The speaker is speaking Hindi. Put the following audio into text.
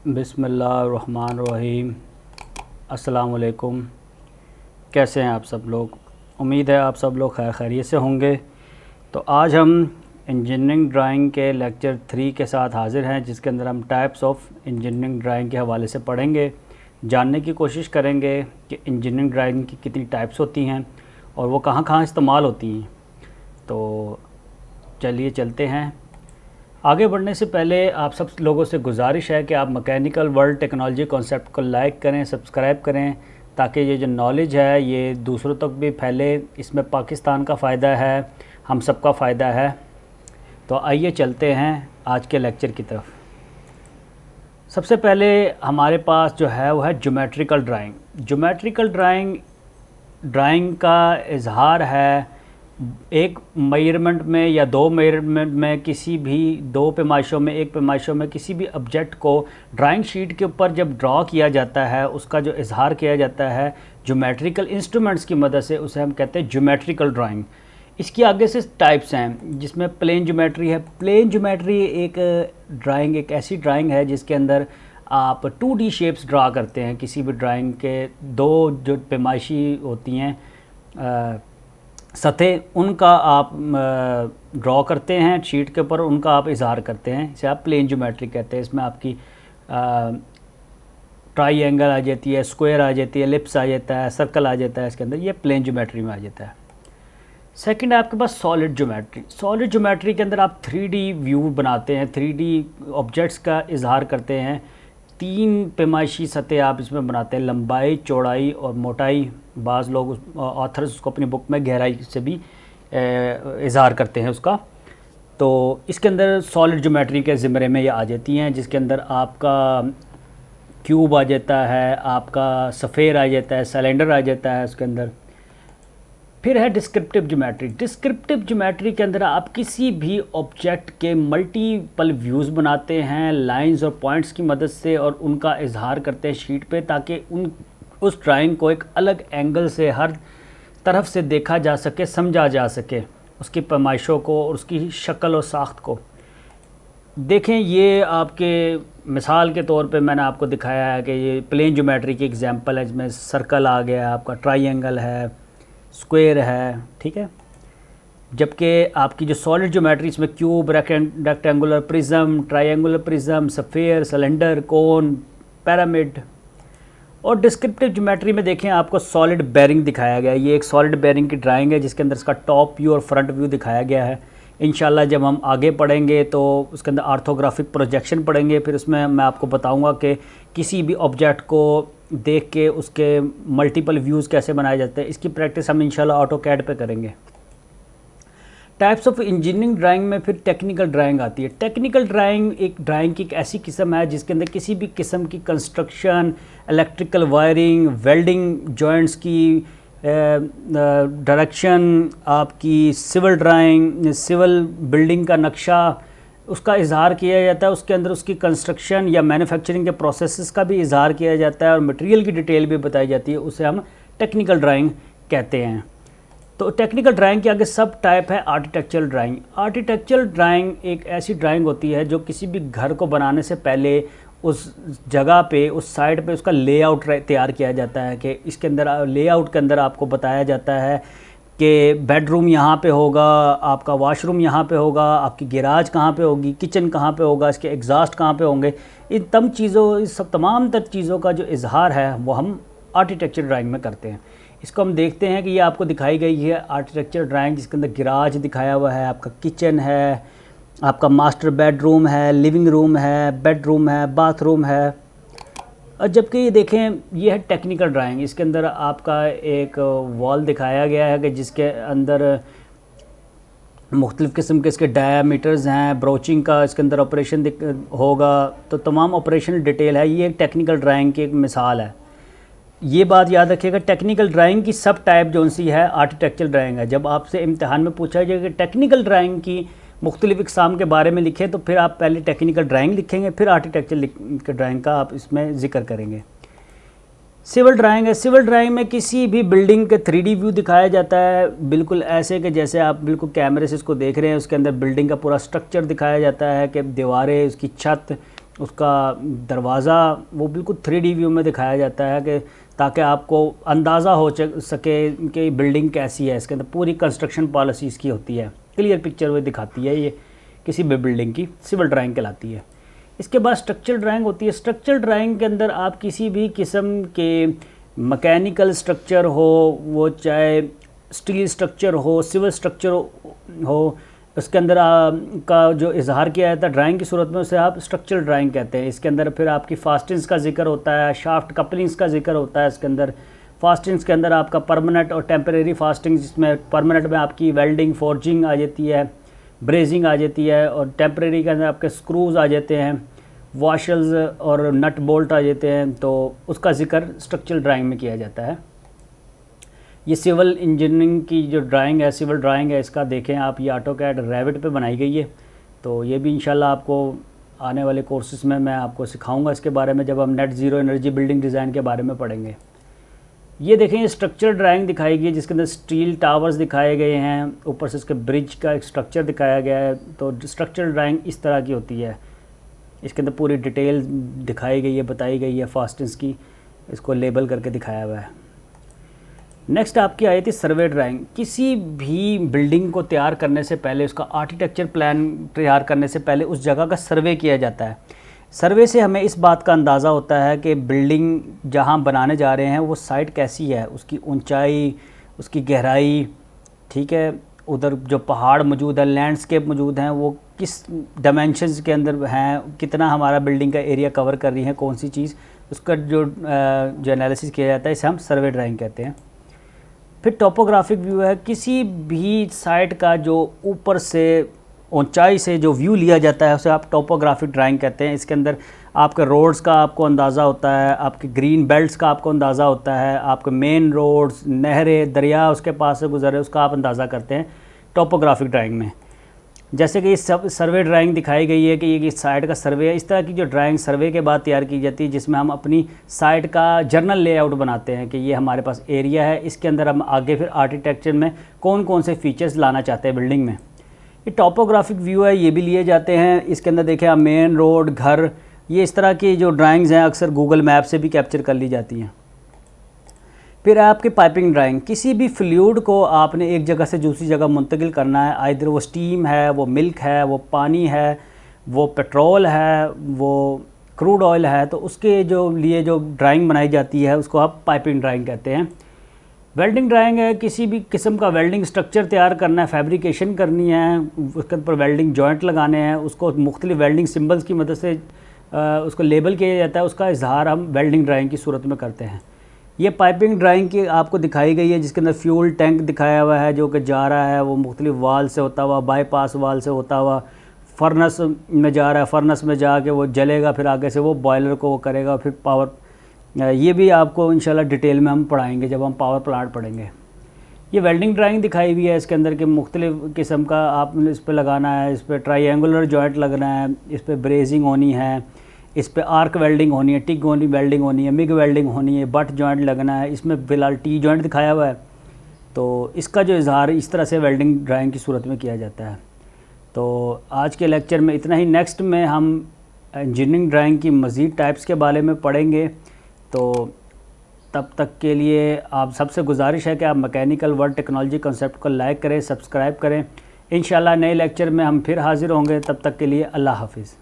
बिस्मिल्लाहिर्रहमानिर्रहीम। अस्सलाम वालेकुम। कैसे हैं आप सब लोग? उम्मीद है आप सब लोग खैरियत से होंगे। तो आज हम इंजीनियरिंग ड्राइंग के लेक्चर 3 के साथ हाज़िर हैं, जिसके अंदर हम टाइप्स ऑफ इंजीनियरिंग ड्राइंग के हवाले से पढ़ेंगे, जानने की कोशिश करेंगे कि इंजीनियरिंग ड्राइंग की कितनी टाइप्स होती हैं और वो कहाँ कहाँ इस्तेमाल होती हैं। तो चलिए चलते हैं। आगे बढ़ने से पहले आप सब लोगों से गुजारिश है कि आप मैकेनिकल वर्ल्ड टेक्नोलॉजी कॉन्सेप्ट को लाइक करें, सब्सक्राइब करें, ताकि ये जो नॉलेज है ये दूसरों तक भी फैले। इसमें पाकिस्तान का फ़ायदा है, हम सबका फ़ायदा है। तो आइए चलते हैं आज के लेक्चर की तरफ। सबसे पहले हमारे पास जो है वो है ज्योमेट्रिकल ड्राइंग। ज्योमेट्रिकल ड्राइंग का इजहार है एक मेजरमेंट में या दो मेजरमेंट में, किसी भी दो पैमाइशों में, एक पैमाइशों में किसी भी ऑब्जेक्ट को ड्राइंग शीट के ऊपर जब ड्रॉ किया जाता है, उसका जो इजहार किया जाता है ज्योमेट्रिकल इंस्ट्रूमेंट्स की मदद से, उसे हम कहते हैं ज्योमेट्रिकल ड्राइंग। इसकी आगे से टाइप्स हैं, जिसमें प्लेन ज्योमेट्री है। प्लेन ज्योमेट्री एक ऐसी ड्राइंग है जिसके अंदर आप 2D शेप्स ड्रा करते हैं। किसी भी ड्राइंग के दो जो पैमाइशी होती हैं सतह, उनका आप ड्रॉ करते हैं शीट के ऊपर, उनका आप इजहार करते हैं। इसे आप प्लेन ज्योमेट्री कहते हैं। इसमें आपकी ट्राइंगल आ जाती है, स्क्वायर आ जाती है, एलिप्स आ जाता है, सर्कल आ जाता है। इसके अंदर ये प्लेन ज्योमेट्री में आ जाता है। सेकंड है आपके पास सॉलिड ज्योमेट्री। सॉलिड ज्योमेट्री के अंदर आप 3D व्यू बनाते हैं, 3D ऑब्जेक्ट्स का इजहार करते हैं। 3 पैमाइशी सतह आप इसमें बनाते हैं, लंबाई, चौड़ाई और मोटाई। बाज़ लोग ऑथर्स उसको अपनी बुक में गहराई से भी इजहार करते हैं उसका। तो इसके अंदर सॉलिड ज्योमेट्री के ज़िम्मे में ये आ जाती हैं, जिसके अंदर आपका क्यूब आ जाता है, आपका सफ़ेयर आ जाता है, सिलेंडर आ जाता है उसके अंदर। फिर है डिस्क्रिप्टिव ज्योमेट्री। डिस्क्रिप्टिव ज्योमेट्री के अंदर आप किसी भी ऑब्जेक्ट के मल्टीपल व्यूज़ बनाते हैं लाइंस और पॉइंट्स की मदद से, और उनका इजहार करते हैं शीट पे, ताकि उस ड्राइंग को एक अलग एंगल से हर तरफ से देखा जा सके, समझा जा सके, उसकी पैमाइशों को और उसकी शक्ल और साख्त को। देखें, ये आपके मिसाल के तौर पे मैंने आपको दिखाया है कि ये प्लेन ज्योमेट्री की एग्जांपल है, जिसमें सर्कल आ गया, आपका ट्रायंगल है, स्क्वायर है, ठीक है। जबकि आपकी जो सॉलिड ज्योमेट्री, इसमें cube, rectangular prism, triangular prism, sphere, cylinder, cone, pyramid. और डिस्क्रिप्टिव ज्योमेट्री में देखें, आपको सॉलिड बेरिंग दिखाया गया है। ये एक सॉलिड बेरिंग की ड्राइंग है, जिसके अंदर इसका टॉप व्यू और फ्रंट व्यू दिखाया गया है। इंशाल्लाह जब हम आगे पढ़ेंगे तो उसके अंदर आर्थोग्राफिक प्रोजेक्शन पढ़ेंगे, फिर उसमें मैं आपको बताऊंगा कि किसी भी ऑब्जेक्ट को देख के उसके मल्टीपल व्यूज़ कैसे बनाए जाते हैं। इसकी प्रैक्टिस हम इंशाल्लाह ऑटोकैड पे करेंगे। टाइप्स ऑफ इंजीनियरिंग ड्राइंग में फिर टेक्निकल ड्राइंग आती है। टेक्निकल ड्राइंग की एक ऐसी किस्म है जिसके अंदर किसी भी किस्म की construction, electrical wiring, welding joints की डायरेक्शन, आपकी सिविल ड्राइंग, सिविल बिल्डिंग का नक्शा, उसका इजहार किया जाता है। उसके अंदर उसकी कंस्ट्रक्शन या मैन्युफैक्चरिंग के प्रोसेसेस का भी इजहार किया जाता है, और मटेरियल की डिटेल भी बताई जाती है। उसे हम टेक्निकल ड्राइंग कहते हैं। तो टेक्निकल ड्राइंग के आगे सब टाइप है आर्किटेक्चरल ड्राइंग। आर्किटेक्चरल ड्राइंग एक ऐसी ड्राइंग होती है जो किसी भी घर को बनाने से पहले उस जगह पे, उस साइड पे उसका लेआउट तैयार किया जाता है। कि इसके अंदर लेआउट के अंदर आपको बताया जाता है कि बेडरूम यहाँ पे होगा, आपका वॉशरूम यहाँ पे होगा, आपकी गैराज कहाँ पे होगी, किचन कहाँ पे होगा, इसके एग्जॉस्ट कहाँ पे होंगे। इन तमाम तर चीज़ों का जो इजहार है वो हम आर्किटेक्चर ड्राइंग में करते हैं। इसको हम देखते हैं कि ये आपको दिखाई गई है आर्किटेक्चर ड्राइंग, जिसके अंदर गैराज दिखाया हुआ है, आपका किचन है, आपका मास्टर बेडरूम है, लिविंग रूम है, बेडरूम है, बाथरूम है। और जबकि ये देखें, ये है टेक्निकल ड्राइंग। इसके अंदर आपका एक वॉल दिखाया गया है कि जिसके अंदर मुख्तलिफ़ किस्म के इसके डायामीटर्स हैं, ब्रोचिंग का इसके अंदर ऑपरेशन होगा। तो तमाम ऑपरेशनल डिटेल है। ये एक टेक्निकल ड्राइंग की एक मिसाल है। ये बात याद रखिएगा, टेक्निकल ड्राइंग की सब टाइप जो सी है आर्किटेक्चर ड्राइंग है। जब आपसे इम्तिहान में पूछा जाए कि टेक्निकल ड्राइंग की मुख्तलिफ़ इक़साम के बारे में लिखें, तो फिर आप पहले टेक्निकल ड्राइंग लिखेंगे, फिर आर्किटेक्चर ड्राइंग का आप इसमें ज़िक्र करेंगे। सिविल ड्राइंग है। सिविल ड्राइंग में किसी भी बिल्डिंग के 3D व्यू दिखाया जाता है, बिल्कुल ऐसे कि जैसे आप बिल्कुल कैमरे से इसको देख रहे हैं। उसके अंदर बिल्डिंग का पूरा स्ट्रक्चर दिखाया जाता है कि दीवारें, उसकी छत, उसका दरवाज़ा वो बिल्कुल 3D व्यू में दिखाया जाता है कि ताकि आपको अंदाज़ा हो सके कि बिल्डिंग कैसी है। इसके अंदर पूरी कंस्ट्रक्शन पॉलिसी इसकी होती है, क्लियर पिक्चर वो दिखाती है। ये किसी भी बिल्डिंग की सिविल ड्राइंग कहलाती है। इसके बाद स्ट्रक्चरल ड्राइंग होती है। स्ट्रक्चरल ड्राइंग के अंदर आप किसी भी किस्म के मैकेनिकल स्ट्रक्चर हो, वो चाहे स्टील स्ट्रक्चर हो, सिविल स्ट्रक्चर हो, उसके अंदर का जो इजहार किया जाता है ड्राइंग की सूरत में, उसे आप स्ट्रक्चरल ड्राइंग कहते हैं। इसके अंदर फिर आपकी फास्टिंग्स का जिक्र होता है, शाफ्ट कपलिंग्स का जिक्र होता है। इसके अंदर फास्टिंग्स के अंदर आपका परमानेंट और टेम्परेरी फास्टिंग्स, जिसमें परमानेंट में आपकी वेल्डिंग फोर्जिंग आ जाती है, ब्रेजिंग आ जाती है, और टेम्परेरी के अंदर आपके स्क्रूज आ जाते हैं, वॉशल्स और नट बोल्ट आ जाते हैं। तो उसका जिक्र स्ट्रक्चरल ड्राइंग में किया जाता है। ये सिविल इंजीनियरिंग की जो ड्राइंग है, सिविल ड्राइंग है, इसका देखें आप, ये ऑटोकैड रेविट पे बनाई गई है। तो ये भी इंशाल्लाह आपको आने वाले कोर्सेज में मैं आपको सिखाऊंगा इसके बारे में, जब हम net zero energy building design के बारे में पढ़ेंगे। ये देखें, ये स्ट्रक्चर ड्राइंग दिखाई गई है जिसके अंदर स्टील टावर्स दिखाए गए हैं, ऊपर से इसके ब्रिज का एक स्ट्रक्चर दिखाया गया है। तो स्ट्रक्चर ड्राइंग इस तरह की होती है। इसके अंदर पूरी डिटेल दिखाई गई है, बताई गई है फास्टिंग्स की, इसको लेबल करके दिखाया हुआ है। नेक्स्ट आपकी आई थी सर्वे ड्राइंग। किसी भी बिल्डिंग को तैयार करने से पहले, उसका आर्किटेक्चर प्लान तैयार करने से पहले उस जगह का सर्वे किया जाता है। सर्वे से हमें इस बात का अंदाज़ा होता है कि बिल्डिंग जहां बनाने जा रहे हैं वो साइट कैसी है, उसकी ऊंचाई, उसकी गहराई, ठीक है, उधर जो पहाड़ मौजूद है, लैंडस्केप मौजूद हैं, वो किस डायमेंशंस के अंदर हैं, कितना हमारा बिल्डिंग का एरिया कवर कर रही है, कौन सी चीज़, उसका जो एनालिसिस किया जाता है, इसे हम सर्वे ड्राइंग कहते हैं। फिर टोपोग्राफिक व्यू है। किसी भी साइट का जो ऊपर से ऊंचाई से जो व्यू लिया जाता है उसे आप टोपोग्राफिक ड्राइंग कहते हैं। इसके अंदर आपके रोड्स का आपको अंदाज़ा होता है, आपके ग्रीन बेल्ट्स का आपको अंदाज़ा होता है, आपके मेन रोड्स, नहरें, दरिया उसके पास से गुजरे, उसका आप अंदाज़ा करते हैं टोपोग्राफिक ड्राइंग में। जैसे कि इस सब सर्वे ड्राइंग दिखाई गई है कि ये साइट का सर्वे है। इस तरह की जो ड्राइंग सर्वे के बाद तैयार की जाती है, जिसमें हम अपनी साइट का जर्नल लेआउट बनाते हैं कि ये हमारे पास एरिया है, इसके अंदर हम आगे फिर आर्किटेक्चर में कौन कौन से फीचर्स लाना चाहते हैं बिल्डिंग में। ये टोपोग्राफिक व्यू है, ये भी लिए जाते हैं। इसके अंदर देखें आप, मेन रोड, घर, ये इस तरह की जो ड्राइंग्स हैं अक्सर गूगल मैप से भी कैप्चर कर ली जाती हैं। फिर आपकी पाइपिंग ड्राइंग। किसी भी फ्लूइड को आपने एक जगह से दूसरी जगह मुंतकिल करना है, आइदर वो स्टीम है, वो मिल्क है, वो पानी है, वो पेट्रोल है, वो क्रूड ऑयल है, तो उसके जो लिए जो ड्राइंग बनाई जाती है उसको आप पाइपिंग ड्राइंग कहते हैं। वेल्डिंग ड्राइंग है, किसी भी किस्म का वेल्डिंग स्ट्रक्चर तैयार करना है, फैब्रिकेशन करनी है, उसके ऊपर वेल्डिंग जॉइंट लगाने हैं, उसको मुख्तलिफ वेल्डिंग सिम्बल्स की मदद से उसको लेबल किया जाता है, उसका इजहार हम वेल्डिंग ड्राइंग की सूरत में करते हैं। ये पाइपिंग ड्राइंग की आपको दिखाई गई है जिसके अंदर फ्यूल टैंक दिखाया हुआ है जो कि जा रहा है, वो मुख्तलिफ वाल से होता हुआ, बाईपास वाल से होता हुआ फर्नस में जा रहा है, फर्नस में जाके वो जलेगा, फिर आगे से वो बॉयलर को वो करेगा, फिर पावर। ये भी आपको इंशाल्लाह डिटेल में हम पढ़ाएंगे जब हम पावर प्लांट पढ़ेंगे। ये वेल्डिंग ड्राइंग दिखाई हुई है, इसके अंदर के मुख्तलिफ किस्म का आपने इस पर लगाना है, इस पर ट्राईएंगुलर जॉइंट लगना है, इस पर ब्रेजिंग होनी है, इस पे आर्क वेल्डिंग होनी है, टिक वेल्डिंग होनी है, मिग वेल्डिंग होनी है, बट जॉइंट लगना है। इसमें फ़िलहाल टी जॉइंट दिखाया हुआ है। तो इसका जो इजहार इस तरह से वेल्डिंग ड्राइंग की सूरत में किया जाता है। तो आज के लेक्चर में इतना ही। नेक्स्ट में हम इंजीनियरिंग ड्राइंग की मज़ीद टाइप्स के बारे में पढ़ेंगे। तो तब तक के लिए आप सबसे गुजारिश है कि आप मैकेनिकल वर्ल्ड टेक्नोलॉजी कॉन्सेप्ट को लाइक करें, सब्सक्राइब करें। इंशाल्लाह नए लेक्चर में हम फिर हाज़िर होंगे। तब तक के लिए अल्लाह हाफ़िज़।